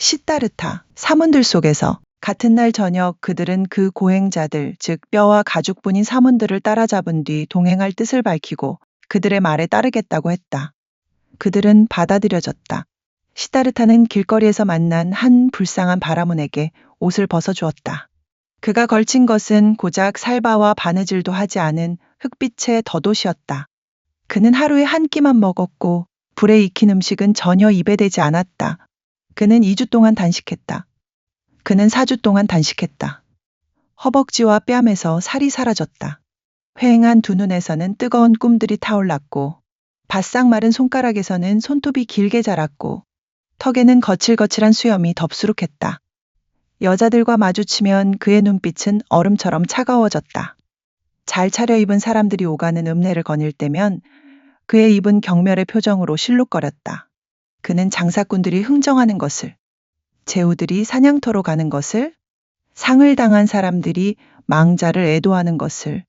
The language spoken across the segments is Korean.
시타르타, 사문들 속에서 같은 날 저녁 그들은 그 고행자들, 즉 뼈와 가죽뿐인 사문들을 따라잡은 뒤 동행할 뜻을 밝히고 그들의 말에 따르겠다고 했다. 그들은 받아들여졌다. 시타르타는 길거리에서 만난 한 불쌍한 바라문에게 옷을 벗어주었다. 그가 걸친 것은 고작 살바와 바느질도 하지 않은 흑빛의 덧옷이었다. 그는 하루에 한 끼만 먹었고 불에 익힌 음식은 전혀 입에 대지 않았다. 그는 2주 동안 단식했다. 그는 4주 동안 단식했다. 허벅지와 뺨에서 살이 사라졌다. 휑한 두 눈에서는 뜨거운 꿈들이 타올랐고 바싹 마른 손가락에서는 손톱이 길게 자랐고 턱에는 거칠거칠한 수염이 덥수룩했다. 여자들과 마주치면 그의 눈빛은 얼음처럼 차가워졌다. 잘 차려입은 사람들이 오가는 읍내를 거닐 때면 그의 입은 경멸의 표정으로 실룩거렸다. 그는 장사꾼들이 흥정하는 것을, 제후들이 사냥터로 가는 것을, 상을 당한 사람들이 망자를 애도하는 것을,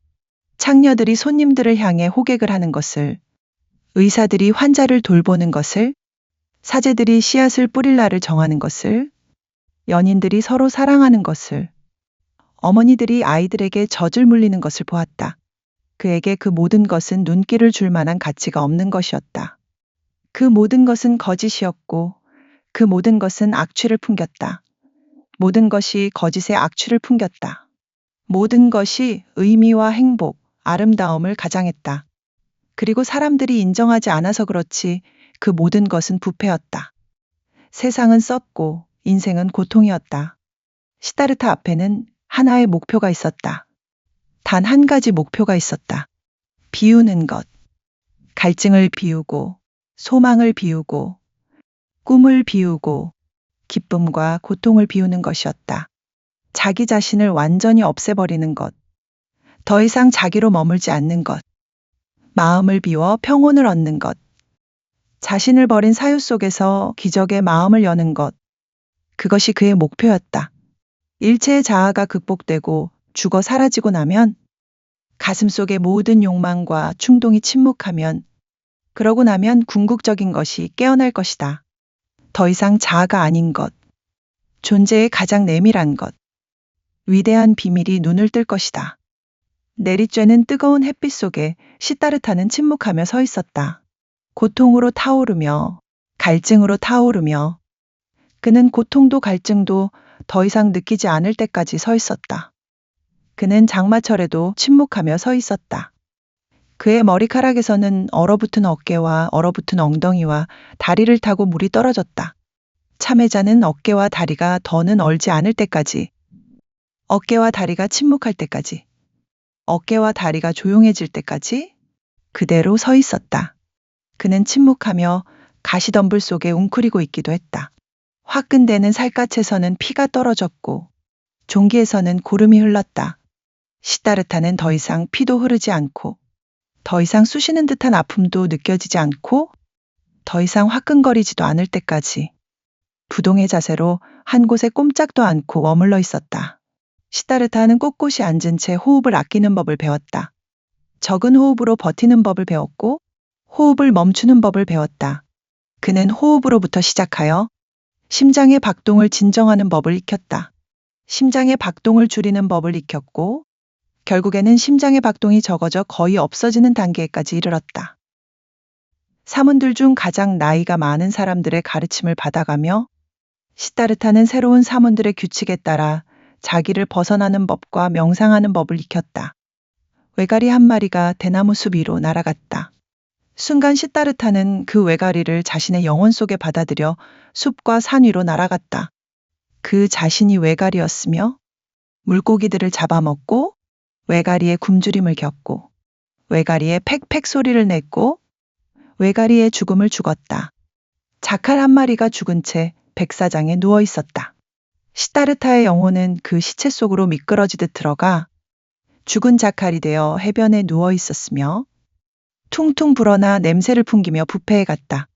창녀들이 손님들을 향해 호객을 하는 것을, 의사들이 환자를 돌보는 것을, 사제들이 씨앗을 뿌릴 날을 정하는 것을, 연인들이 서로 사랑하는 것을, 어머니들이 아이들에게 젖을 물리는 것을 보았다. 그에게 그 모든 것은 눈길을 줄 만한 가치가 없는 것이었다. 그 모든 것은 거짓이었고 그 모든 것은 악취를 풍겼다. 모든 것이 거짓의 악취를 풍겼다. 모든 것이 의미와 행복, 아름다움을 가장했다. 그리고 사람들이 인정하지 않아서 그렇지 그 모든 것은 부패였다. 세상은 썩고 인생은 고통이었다. 시타르타 앞에는 하나의 목표가 있었다. 단 한 가지 목표가 있었다. 비우는 것. 갈증을 비우고, 소망을 비우고, 꿈을 비우고, 기쁨과 고통을 비우는 것이었다. 자기 자신을 완전히 없애버리는 것. 더 이상 자기로 머물지 않는 것. 마음을 비워 평온을 얻는 것. 자신을 버린 사유 속에서 기적의 마음을 여는 것. 그것이 그의 목표였다. 일체의 자아가 극복되고 죽어 사라지고 나면, 가슴 속의 모든 욕망과 충동이 침묵하면, 그러고 나면 궁극적인 것이 깨어날 것이다. 더 이상 자아가 아닌 것. 존재의 가장 내밀한 것. 위대한 비밀이 눈을 뜰 것이다. 내리쬐는 뜨거운 햇빛 속에 시타르타는 침묵하며 서 있었다. 고통으로 타오르며, 갈증으로 타오르며, 그는 고통도 갈증도 더 이상 느끼지 않을 때까지 서 있었다. 그는 장마철에도 침묵하며 서 있었다. 그의 머리카락에서는 얼어붙은 어깨와 얼어붙은 엉덩이와 다리를 타고 물이 떨어졌다. 참회자는 어깨와 다리가 더는 얼지 않을 때까지, 어깨와 다리가 침묵할 때까지, 어깨와 다리가 조용해질 때까지 그대로 서 있었다. 그는 침묵하며 가시덤불 속에 웅크리고 있기도 했다. 화끈대는 살갗에서는 피가 떨어졌고 종기에서는 고름이 흘렀다. 시타르타는 더 이상 피도 흐르지 않고 더 이상 쑤시는 듯한 아픔도 느껴지지 않고 더 이상 화끈거리지도 않을 때까지 부동의 자세로 한 곳에 꼼짝도 않고 머물러 있었다. 시타르타는 꼿꼿이 앉은 채 호흡을 아끼는 법을 배웠다. 적은 호흡으로 버티는 법을 배웠고 호흡을 멈추는 법을 배웠다. 그는 호흡으로부터 시작하여 심장의 박동을 진정하는 법을 익혔다. 심장의 박동을 줄이는 법을 익혔고 결국에는 심장의 박동이 적어져 거의 없어지는 단계까지 이르렀다. 사문들 중 가장 나이가 많은 사람들의 가르침을 받아가며 시타르타는 새로운 사문들의 규칙에 따라 자기를 벗어나는 법과 명상하는 법을 익혔다. 외가리 한 마리가 대나무 숲 위로 날아갔다. 순간 시타르타는 그 외가리를 자신의 영혼 속에 받아들여 숲과 산 위로 날아갔다. 그 자신이 외가리였으며 물고기들을 잡아먹고 외가리의 굶주림을 겪고 외가리의 팩팩 소리를 냈고 외가리의 죽음을 죽었다. 자칼 한 마리가 죽은 채 백사장에 누워 있었다. 시타르타의 영혼은 그 시체 속으로 미끄러지듯 들어가 죽은 자칼이 되어 해변에 누워 있었으며 퉁퉁 불어나 냄새를 풍기며 부패해 갔다.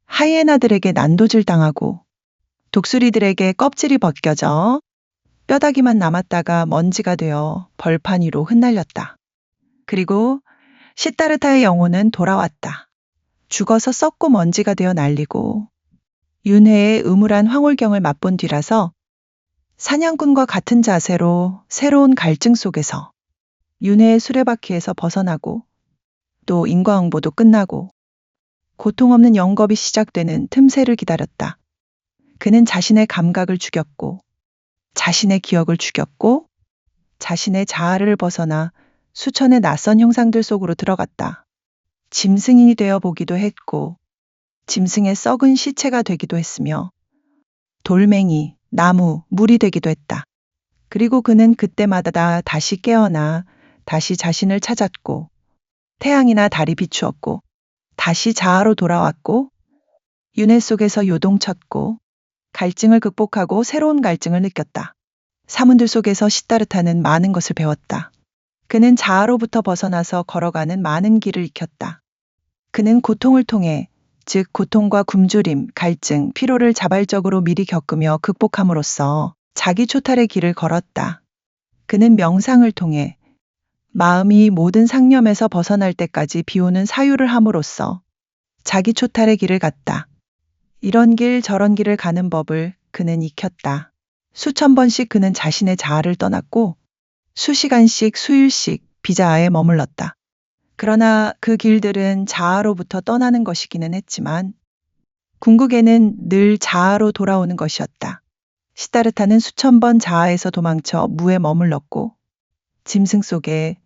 하이에나들에게 난도질 당하고 독수리들에게 껍질이 벗겨져 뼈다귀만 남았다가 먼지가 되어 벌판 위로 흩날렸다. 그리고 시타르타의 영혼은 돌아왔다. 죽어서 썩고 먼지가 되어 날리고 윤회의 음울한 황홀경을 맛본 뒤라서 사냥꾼과 같은 자세로 새로운 갈증 속에서 윤회의 수레바퀴에서 벗어나고 또 인과응보도 끝나고 고통 없는 영겁이 시작되는 틈새를 기다렸다. 그는 자신의 감각을 죽였고 자신의 기억을 죽였고 자신의 자아를 벗어나 수천의 낯선 형상들 속으로 들어갔다. 짐승인이 되어 보기도 했고 짐승의 썩은 시체가 되기도 했으며 돌멩이, 나무, 물이 되기도 했다. 그리고 그는 그때마다 다시 깨어나 다시 자신을 찾았고 태양이나 달이 비추었고 다시 자아로 돌아왔고 윤회 속에서 요동쳤고 갈증을 극복하고 새로운 갈증을 느꼈다. 사문들 속에서 시다르타는 많은 것을 배웠다. 그는 자아로부터 벗어나서 걸어가는 많은 길을 익혔다. 그는 고통을 통해 즉 고통과 굶주림, 갈증, 피로를 자발적으로 미리 겪으며 극복함으로써 자기 초탈의 길을 걸었다. 그는 명상을 통해 마음이 모든 상념에서 벗어날 때까지 비우는 사유를 함으로써 자기 초탈의 길을 갔다. 이런 길 저런 길을 가는 법을 그는 익혔다. 수천 번씩 그는 자신의 자아를 떠났고 수시간씩 수일씩 비자아에 머물렀다. 그러나 그 길들은 자아로부터 떠나는 것이기는 했지만 궁극에는 늘 자아로 돌아오는 것이었다. 시다르타는 수천 번 자아에서 도망쳐 무에 머물렀고 짐승 속에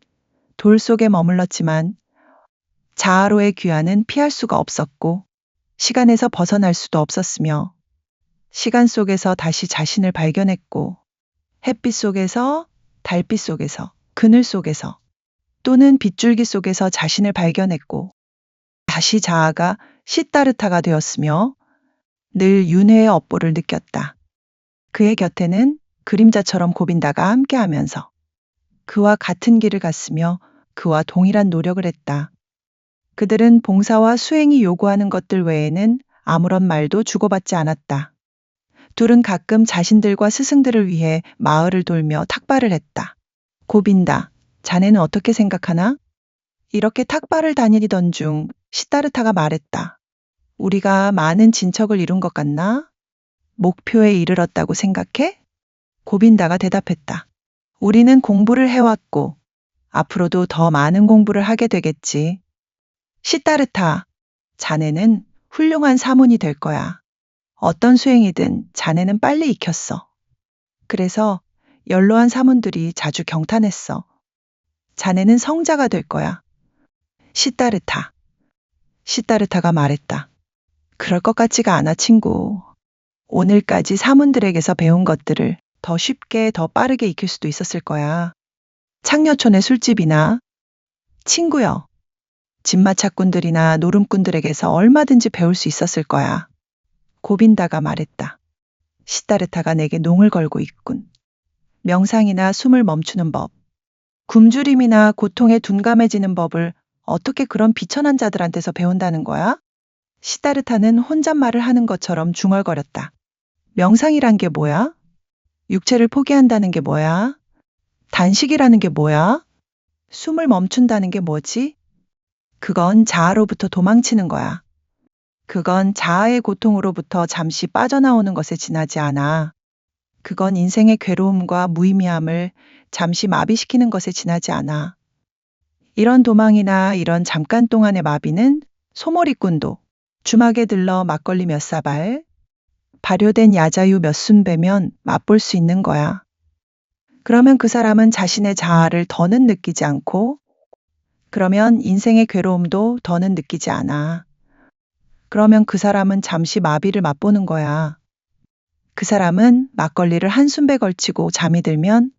돌 속에 머물렀지만 자아로의 귀환은 피할 수가 없었고 시간에서 벗어날 수도 없었으며 시간 속에서 다시 자신을 발견했고 햇빛 속에서 달빛 속에서 그늘 속에서 또는 빗줄기 속에서 자신을 발견했고 다시 자아가 시다르타가 되었으며 늘 윤회의 업보를 느꼈다. 그의 곁에는 그림자처럼 고빈다가 함께하면서 그와 같은 길을 갔으며 그와 동일한 노력을 했다. 그들은 봉사와 수행이 요구하는 것들 외에는 아무런 말도 주고받지 않았다. 둘은 가끔 자신들과 스승들을 위해 마을을 돌며 탁발을 했다. 고빈다, 자네는 어떻게 생각하나? 이렇게 탁발을 다니던 중 시다르타가 말했다. 우리가 많은 진척을 이룬 것 같나? 목표에 이르렀다고 생각해? 고빈다가 대답했다. 우리는 공부를 해왔고 앞으로도 더 많은 공부를 하게 되겠지. 시다르타, 자네는 훌륭한 사문이 될 거야. 어떤 수행이든 자네는 빨리 익혔어. 그래서 연로한 사문들이 자주 경탄했어. 자네는 성자가 될 거야. 시다르타. 시다르타가 말했다. 그럴 것 같지가 않아, 친구. 오늘까지 사문들에게서 배운 것들을 더 쉽게, 더 빠르게 익힐 수도 있었을 거야. 창녀촌의 술집이나 친구여. 진마차꾼들이나 노름꾼들에게서 얼마든지 배울 수 있었을 거야. 고빈다가 말했다. 시다르타가 내게 농을 걸고 있군. 명상이나 숨을 멈추는 법, 굶주림이나 고통에 둔감해지는 법을 어떻게 그런 비천한 자들한테서 배운다는 거야? 시다르타는 혼잣말을 하는 것처럼 중얼거렸다. 명상이란 게 뭐야? 육체를 포기한다는 게 뭐야? 단식이라는 게 뭐야? 숨을 멈춘다는 게 뭐지? 그건 자아로부터 도망치는 거야. 그건 자아의 고통으로부터 잠시 빠져나오는 것에 지나지 않아. 그건 인생의 괴로움과 무의미함을 잠시 마비시키는 것에 지나지 않아. 이런 도망이나 이런 잠깐 동안의 마비는 소몰이꾼도 주막에 들러 막걸리 몇 사발, 발효된 야자유 몇 순배면 맛볼 수 있는 거야. 그러면 그 사람은 자신의 자아를 더는 느끼지 않고 그러면 인생의 괴로움도 더는 느끼지 않아. 그러면 그 사람은 잠시 마비를 맛보는 거야. 그 사람은 막걸리를 한 순배 걸치고 잠이 들면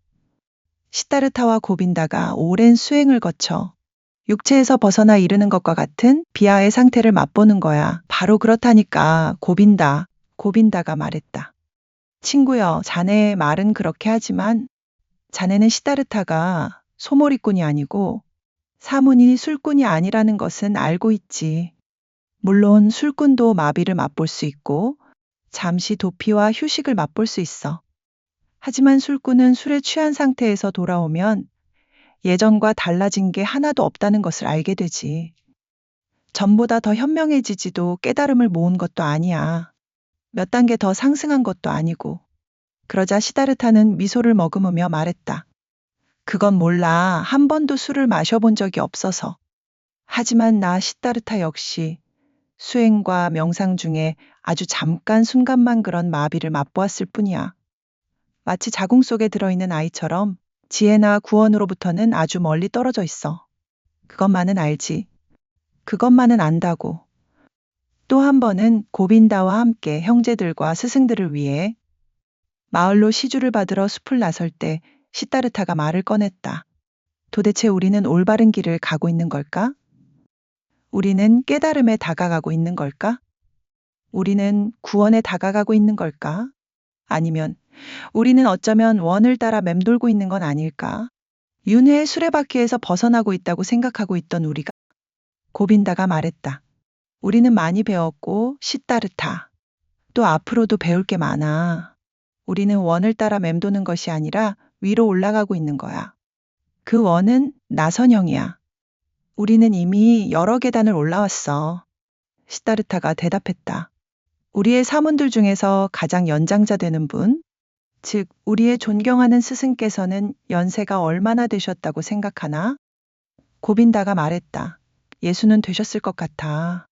시다르타와 고빈다가 오랜 수행을 거쳐 육체에서 벗어나 이르는 것과 같은 비아의 상태를 맛보는 거야. 바로 그렇다니까, 고빈다. 고빈다가 말했다. 친구여, 자네의 말은 그렇게 하지만 자네는 시다르타가 소몰이꾼이 아니고 사문이 술꾼이 아니라는 것은 알고 있지. 물론 술꾼도 마비를 맛볼 수 있고 잠시 도피와 휴식을 맛볼 수 있어. 하지만 술꾼은 술에 취한 상태에서 돌아오면 예전과 달라진 게 하나도 없다는 것을 알게 되지. 전보다 더 현명해지지도 깨달음을 모은 것도 아니야. 몇 단계 더 상승한 것도 아니고. 그러자 시다르타는 미소를 머금으며 말했다. 그건 몰라. 한 번도 술을 마셔본 적이 없어서. 하지만 나 시다르타 역시 수행과 명상 중에 아주 잠깐 순간만 그런 마비를 맛보았을 뿐이야. 마치 자궁 속에 들어있는 아이처럼 지혜나 구원으로부터는 아주 멀리 떨어져 있어. 그것만은 알지. 그것만은 안다고. 또 한 번은 고빈다와 함께 형제들과 스승들을 위해 마을로 시주를 받으러 숲을 나설 때 시다르타가 말을 꺼냈다. 도대체 우리는 올바른 길을 가고 있는 걸까? 우리는 깨달음에 다가가고 있는 걸까? 우리는 구원에 다가가고 있는 걸까? 아니면 우리는 어쩌면 원을 따라 맴돌고 있는 건 아닐까? 윤회의 수레바퀴에서 벗어나고 있다고 생각하고 있던 우리가 고빈다가 말했다. 우리는 많이 배웠고 시다르타. 또 앞으로도 배울 게 많아. 우리는 원을 따라 맴도는 것이 아니라 위로 올라가고 있는 거야. 그 원은 나선형이야. 우리는 이미 여러 계단을 올라왔어. 시다르타가 대답했다. 우리의 사문들 중에서 가장 연장자 되는 분, 즉 우리의 존경하는 스승께서는 연세가 얼마나 되셨다고 생각하나? 고빈다가 말했다. 예수는 되셨을 것 같아.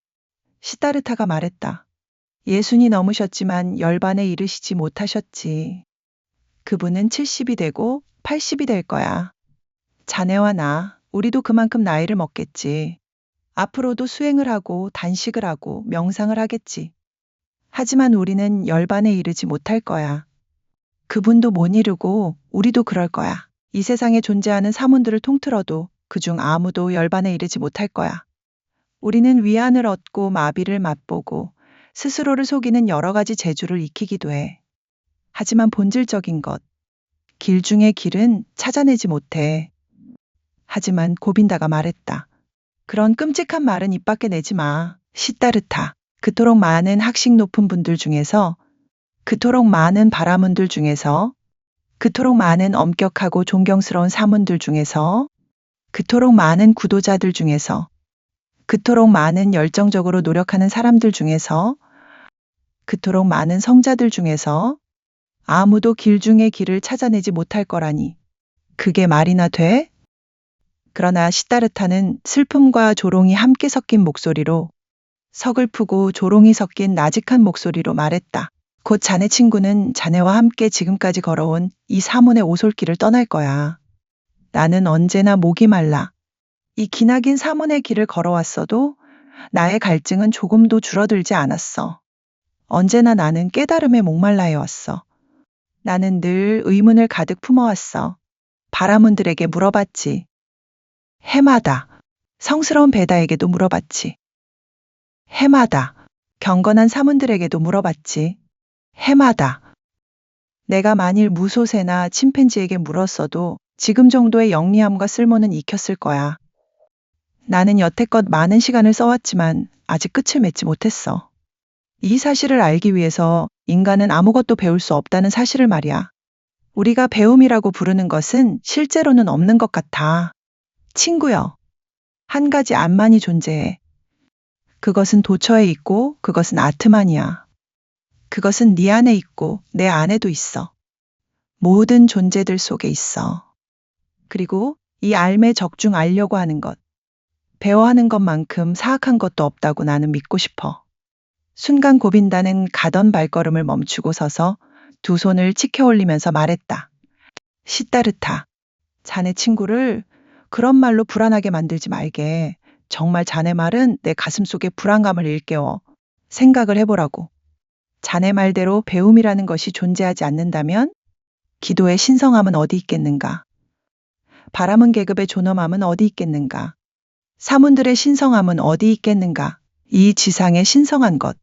시다르타가 말했다. 예순이 넘으셨지만 열반에 이르시지 못하셨지. 그분은 70이 되고 80이 될 거야. 자네와 나, 우리도 그만큼 나이를 먹겠지. 앞으로도 수행을 하고 단식을 하고 명상을 하겠지. 하지만 우리는 열반에 이르지 못할 거야. 그분도 못 이루고 우리도 그럴 거야. 이 세상에 존재하는 사문들을 통틀어도 그중 아무도 열반에 이르지 못할 거야. 우리는 위안을 얻고 마비를 맛보고 스스로를 속이는 여러 가지 재주를 익히기도 해. 하지만 본질적인 것, 길 중의 길은 찾아내지 못해. 하지만 고빈다가 말했다. 그런 끔찍한 말은 입 밖에 내지 마. 시다르타. 그토록 많은 학식 높은 분들 중에서, 그토록 많은 바라문들 중에서, 그토록 많은 엄격하고 존경스러운 사문들 중에서, 그토록 많은 구도자들 중에서, 그토록 많은 열정적으로 노력하는 사람들 중에서, 그토록 많은 성자들 중에서 아무도 길 중의 길을 찾아내지 못할 거라니. 그게 말이나 돼? 그러나 시다르타는 슬픔과 조롱이 함께 섞인 목소리로, 서글프고 조롱이 섞인 나직한 목소리로 말했다. 곧 자네 친구는 자네와 함께 지금까지 걸어온 이 사문의 오솔길을 떠날 거야. 나는 언제나 목이 말라. 이 기나긴 사문의 길을 걸어왔어도 나의 갈증은 조금도 줄어들지 않았어. 언제나 나는 깨달음에 목말라 해왔어. 나는 늘 의문을 가득 품어왔어. 바라문들에게 물어봤지. 해마다. 성스러운 베다에게도 물어봤지. 해마다. 경건한 사문들에게도 물어봤지. 해마다. 내가 만일 무소새나 침팬지에게 물었어도 지금 정도의 영리함과 쓸모는 익혔을 거야. 나는 여태껏 많은 시간을 써왔지만 아직 끝을 맺지 못했어. 이 사실을 알기 위해서 인간은 아무것도 배울 수 없다는 사실을 말이야. 우리가 배움이라고 부르는 것은 실제로는 없는 것 같아. 친구여, 한 가지 암만이 존재해. 그것은 도처에 있고 그것은 아트만이야. 그것은 네 안에 있고 내 안에도 있어. 모든 존재들 속에 있어. 그리고 이 알매 적중 알려고 하는 것, 배워하는 것만큼 사악한 것도 없다고 나는 믿고 싶어. 순간 고빈다는 가던 발걸음을 멈추고 서서 두 손을 치켜 올리면서 말했다. 시다르타, 자네 친구를 그런 말로 불안하게 만들지 말게. 정말 자네 말은 내 가슴 속에 불안감을 일깨워. 생각을 해보라고. 자네 말대로 배움이라는 것이 존재하지 않는다면 기도의 신성함은 어디 있겠는가? 바람은 계급의 존엄함은 어디 있겠는가? 사문들의 신성함은 어디 있겠는가? 이 지상의 신성한 것,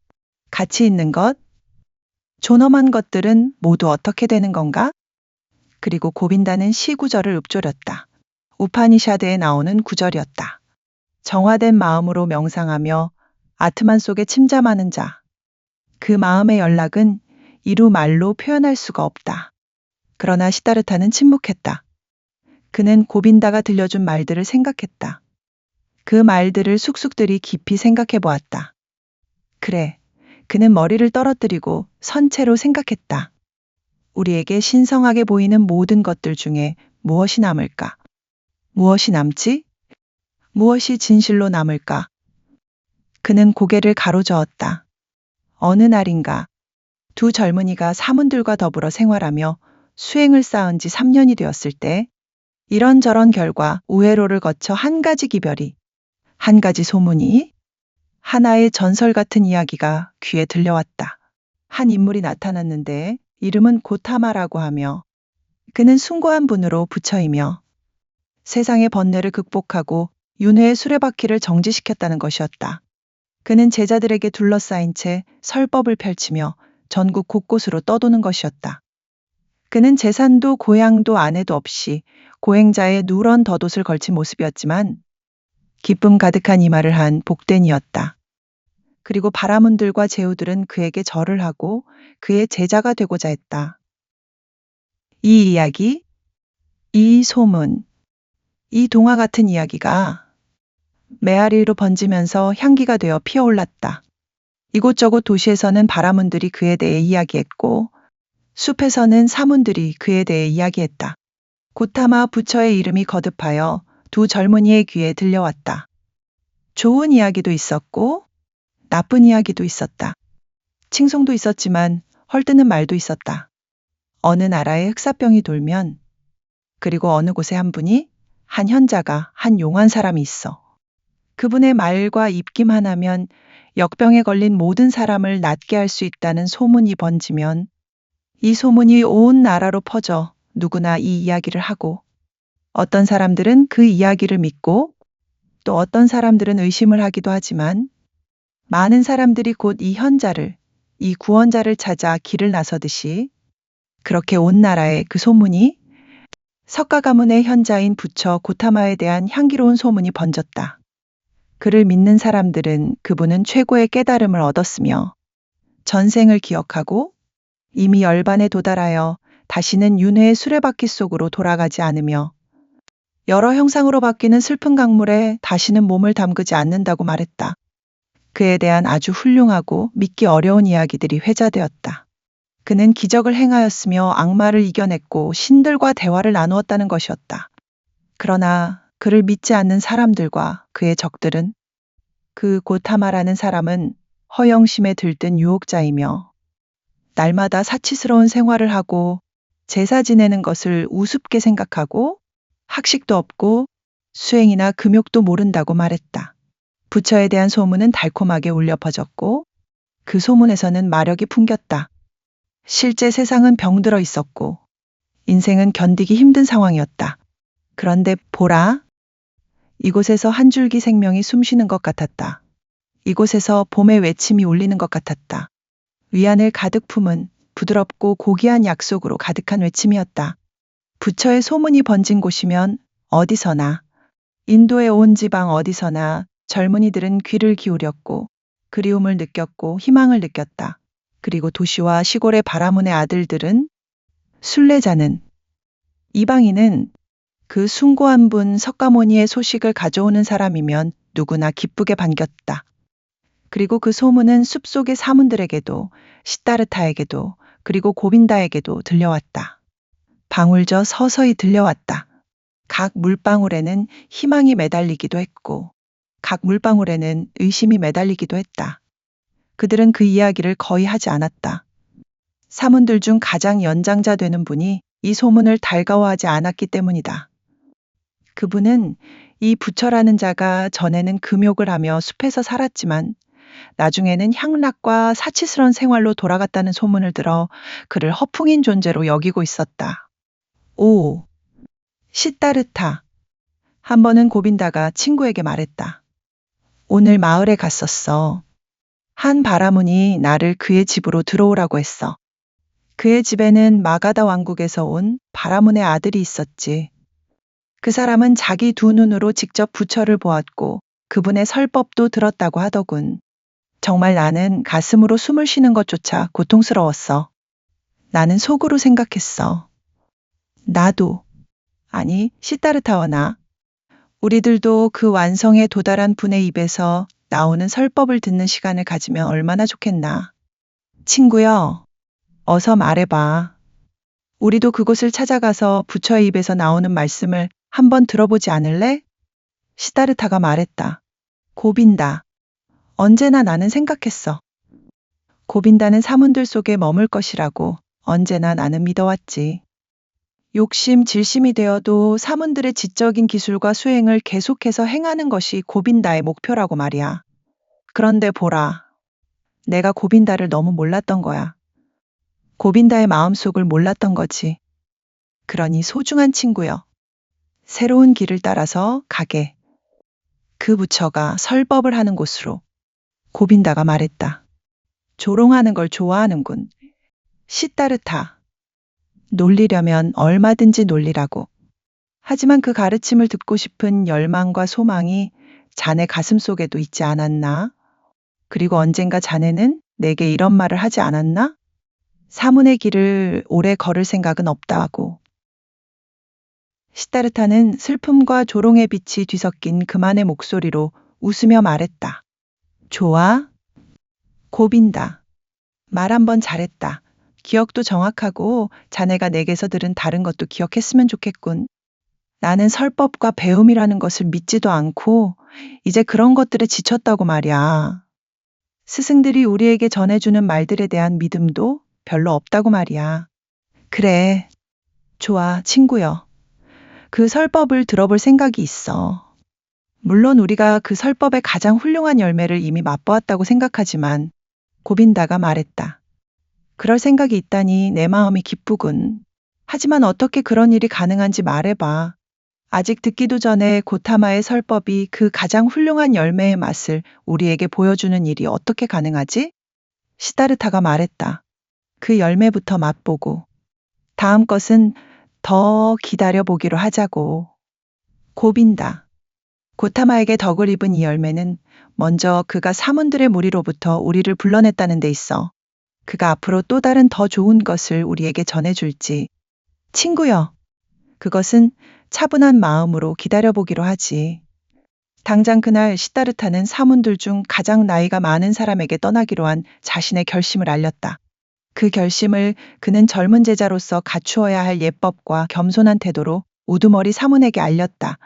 가치 있는 것, 존엄한 것들은 모두 어떻게 되는 건가? 그리고 고빈다는 시 구절을 읊조렸다. 우파니샤드에 나오는 구절이었다. 정화된 마음으로 명상하며 아트만 속에 침잠하는 자. 그 마음의 연락은 이루 말로 표현할 수가 없다. 그러나 시다르타는 침묵했다. 그는 고빈다가 들려준 말들을 생각했다. 그 말들을 쑥쑥들이 깊이 생각해 보았다. 그래, 그는 머리를 떨어뜨리고 선체로 생각했다. 우리에게 신성하게 보이는 모든 것들 중에 무엇이 남을까? 무엇이 남지? 무엇이 진실로 남을까? 그는 고개를 가로저었다. 어느 날인가 두 젊은이가 사문들과 더불어 생활하며 수행을 쌓은 지 3년이 되었을 때 이런저런 결과 우회로를 거쳐 한 가지 기별이, 한 가지 소문이, 하나의 전설 같은 이야기가 귀에 들려왔다. 한 인물이 나타났는데 이름은 고타마라고 하며 그는 숭고한 분으로 부처이며 세상의 번뇌를 극복하고 윤회의 수레바퀴를 정지시켰다는 것이었다. 그는 제자들에게 둘러싸인 채 설법을 펼치며 전국 곳곳으로 떠도는 것이었다. 그는 재산도 고향도 아내도 없이 고행자의 누런 덧옷을 걸친 모습이었지만 기쁨 가득한 이마를 한 복된 이였다. 그리고 바라문들과 제후들은 그에게 절을 하고 그의 제자가 되고자 했다. 이 이야기, 이 소문, 이 동화 같은 이야기가 메아리로 번지면서 향기가 되어 피어올랐다. 이곳저곳 도시에서는 바라문들이 그에 대해 이야기했고 숲에서는 사문들이 그에 대해 이야기했다. 고타마 부처의 이름이 거듭하여 두 젊은이의 귀에 들려왔다. 좋은 이야기도 있었고 나쁜 이야기도 있었다. 칭송도 있었지만 헐뜯는 말도 있었다. 어느 나라에 흑사병이 돌면 그리고 어느 곳에 한 분이 한 현자가 한 용한 사람이 있어. 그분의 말과 입김 하나면 역병에 걸린 모든 사람을 낫게 할 수 있다는 소문이 번지면 이 소문이 온 나라로 퍼져 누구나 이 이야기를 하고 어떤 사람들은 그 이야기를 믿고 또 어떤 사람들은 의심을 하기도 하지만 많은 사람들이 곧 이 현자를, 이 구원자를 찾아 길을 나서듯이 그렇게 온 나라에 그 소문이 석가 가문의 현자인 부처 고타마에 대한 향기로운 소문이 번졌다. 그를 믿는 사람들은 그분은 최고의 깨달음을 얻었으며 전생을 기억하고 이미 열반에 도달하여 다시는 윤회의 수레바퀴 속으로 돌아가지 않으며 여러 형상으로 바뀌는 슬픈 강물에 다시는 몸을 담그지 않는다고 말했다. 그에 대한 아주 훌륭하고 믿기 어려운 이야기들이 회자되었다. 그는 기적을 행하였으며 악마를 이겨냈고 신들과 대화를 나누었다는 것이었다. 그러나 그를 믿지 않는 사람들과 그의 적들은 그 고타마라는 사람은 허영심에 들뜬 유혹자이며 날마다 사치스러운 생활을 하고 제사 지내는 것을 우습게 생각하고 학식도 없고 수행이나 금욕도 모른다고 말했다. 부처에 대한 소문은 달콤하게 울려 퍼졌고 그 소문에서는 마력이 풍겼다. 실제 세상은 병들어 있었고 인생은 견디기 힘든 상황이었다. 그런데 보라, 이곳에서 한 줄기 생명이 숨쉬는 것 같았다. 이곳에서 봄의 외침이 울리는 것 같았다. 위안을 가득 품은 부드럽고 고귀한 약속으로 가득한 외침이었다. 부처의 소문이 번진 곳이면 어디서나, 인도의 온 지방 어디서나 젊은이들은 귀를 기울였고 그리움을 느꼈고 희망을 느꼈다. 그리고 도시와 시골의 바라문의 아들들은 순례자는 이방인은 그 숭고한 분 석가모니의 소식을 가져오는 사람이면 누구나 기쁘게 반겼다. 그리고 그 소문은 숲속의 사문들에게도 시타르타에게도 그리고 고빈다에게도 들려왔다. 방울져 서서히 들려왔다. 각 물방울에는 희망이 매달리기도 했고 각 물방울에는 의심이 매달리기도 했다. 그들은 그 이야기를 거의 하지 않았다. 사문들 중 가장 연장자 되는 분이 이 소문을 달가워하지 않았기 때문이다. 그분은 이 부처라는 자가 전에는 금욕을 하며 숲에서 살았지만 나중에는 향락과 사치스러운 생활로 돌아갔다는 소문을 들어 그를 허풍인 존재로 여기고 있었다. 오, 시따르타. 한 번은 고빈다가 친구에게 말했다. 오늘 마을에 갔었어. 한 바라문이 나를 그의 집으로 들어오라고 했어. 그의 집에는 마가다 왕국에서 온 바라문의 아들이 있었지. 그 사람은 자기 두 눈으로 직접 부처를 보았고 그분의 설법도 들었다고 하더군. 정말 나는 가슴으로 숨을 쉬는 것조차 고통스러웠어. 나는 속으로 생각했어. 나도, 아니 시타르타와 나, 우리들도 그 완성에 도달한 분의 입에서 나오는 설법을 듣는 시간을 가지면 얼마나 좋겠나. 친구여, 어서 말해봐. 우리도 그곳을 찾아가서 부처의 입에서 나오는 말씀을 한번 들어보지 않을래? 시다르타가 말했다. 고빈다. 언제나 나는 생각했어. 고빈다는 사문들 속에 머물 것이라고 언제나 나는 믿어왔지. 욕심, 질심이 되어도 사문들의 지적인 기술과 수행을 계속해서 행하는 것이 고빈다의 목표라고 말이야. 그런데 보라. 내가 고빈다를 너무 몰랐던 거야. 고빈다의 마음속을 몰랐던 거지. 그러니 소중한 친구여. 새로운 길을 따라서 가게. 그 부처가 설법을 하는 곳으로. 고빈다가 말했다. 조롱하는 걸 좋아하는군. 시다르타. 놀리려면 얼마든지 놀리라고. 하지만 그 가르침을 듣고 싶은 열망과 소망이 자네 가슴 속에도 있지 않았나? 그리고 언젠가 자네는 내게 이런 말을 하지 않았나? 사문의 길을 오래 걸을 생각은 없다고. 시다르타는 슬픔과 조롱의 빛이 뒤섞인 그만의 목소리로 웃으며 말했다. 좋아? 고빈다. 말 한번 잘했다. 기억도 정확하고 자네가 내게서 들은 다른 것도 기억했으면 좋겠군. 나는 설법과 배움이라는 것을 믿지도 않고 이제 그런 것들에 지쳤다고 말이야. 스승들이 우리에게 전해주는 말들에 대한 믿음도 별로 없다고 말이야. 그래. 좋아, 친구여. 그 설법을 들어볼 생각이 있어. 물론 우리가 그 설법의 가장 훌륭한 열매를 이미 맛보았다고 생각하지만 고빈다가 말했다. 그럴 생각이 있다니 내 마음이 기쁘군. 하지만 어떻게 그런 일이 가능한지 말해봐. 아직 듣기도 전에 고타마의 설법이 그 가장 훌륭한 열매의 맛을 우리에게 보여주는 일이 어떻게 가능하지? 시다르타가 말했다. 그 열매부터 맛보고 다음 것은 더 기다려보기로 하자고. 고빈다. 고타마에게 덕을 입은 이 열매는 먼저 그가 사문들의 무리로부터 우리를 불러냈다는 데 있어. 그가 앞으로 또 다른 더 좋은 것을 우리에게 전해줄지. 친구여, 그것은 차분한 마음으로 기다려보기로 하지. 당장 그날 시다르타는 사문들 중 가장 나이가 많은 사람에게 떠나기로 한 자신의 결심을 알렸다. 그 결심을 그는 젊은 제자로서 갖추어야 할 예법과 겸손한 태도로 우두머리 사문에게 알렸다.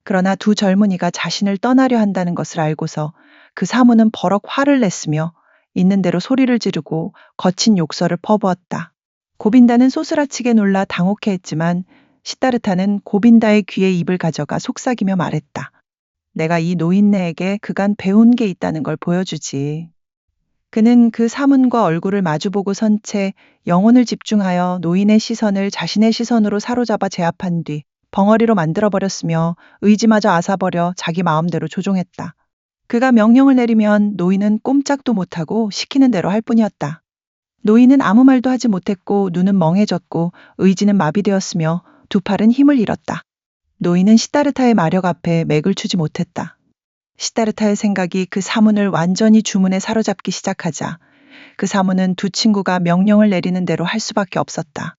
그러나 두 젊은이가 자신을 떠나려 한다는 것을 알고서 그 사문은 버럭 화를 냈으며 있는 대로 소리를 지르고 거친 욕설을 퍼부었다. 고빈다는 소스라치게 놀라 당혹해했지만 시다르타는 고빈다의 귀에 입을 가져가 속삭이며 말했다. 내가 이 노인네에게 그간 배운 게 있다는 걸 보여주지. 그는 그 사문과 얼굴을 마주보고 선 채 영혼을 집중하여 노인의 시선을 자신의 시선으로 사로잡아 제압한 뒤 벙어리로 만들어버렸으며 의지마저 앗아버려 자기 마음대로 조종했다. 그가 명령을 내리면 노인은 꼼짝도 못하고 시키는 대로 할 뿐이었다. 노인은 아무 말도 하지 못했고 눈은 멍해졌고 의지는 마비되었으며 두 팔은 힘을 잃었다. 노인은 시다르타의 마력 앞에 맥을 추지 못했다. 시다르타의 생각이 그 사문을 완전히 주문에 사로잡기 시작하자 그 사문은 두 친구가 명령을 내리는 대로 할 수밖에 없었다.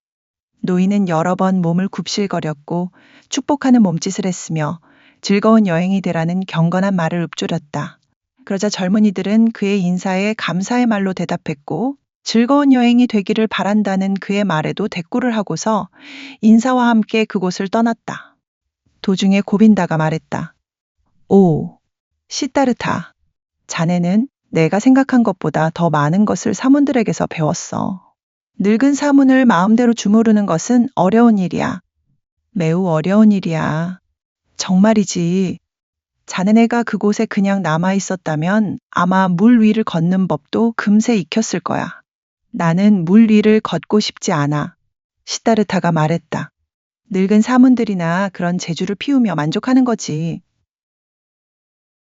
노인은 여러 번 몸을 굽실거렸고 축복하는 몸짓을 했으며 즐거운 여행이 되라는 경건한 말을 읊조렸다. 그러자 젊은이들은 그의 인사에 감사의 말로 대답했고 즐거운 여행이 되기를 바란다는 그의 말에도 대꾸를 하고서 인사와 함께 그곳을 떠났다. 도중에 고빈다가 말했다. 오, 시다르타, 자네는 내가 생각한 것보다 더 많은 것을 사문들에게서 배웠어. 늙은 사문을 마음대로 주무르는 것은 어려운 일이야. 매우 어려운 일이야. 정말이지. 자네네가 그곳에 그냥 남아 있었다면 아마 물 위를 걷는 법도 금세 익혔을 거야. 나는 물 위를 걷고 싶지 않아. 시다르타가 말했다. 늙은 사문들이나 그런 재주를 피우며 만족하는 거지.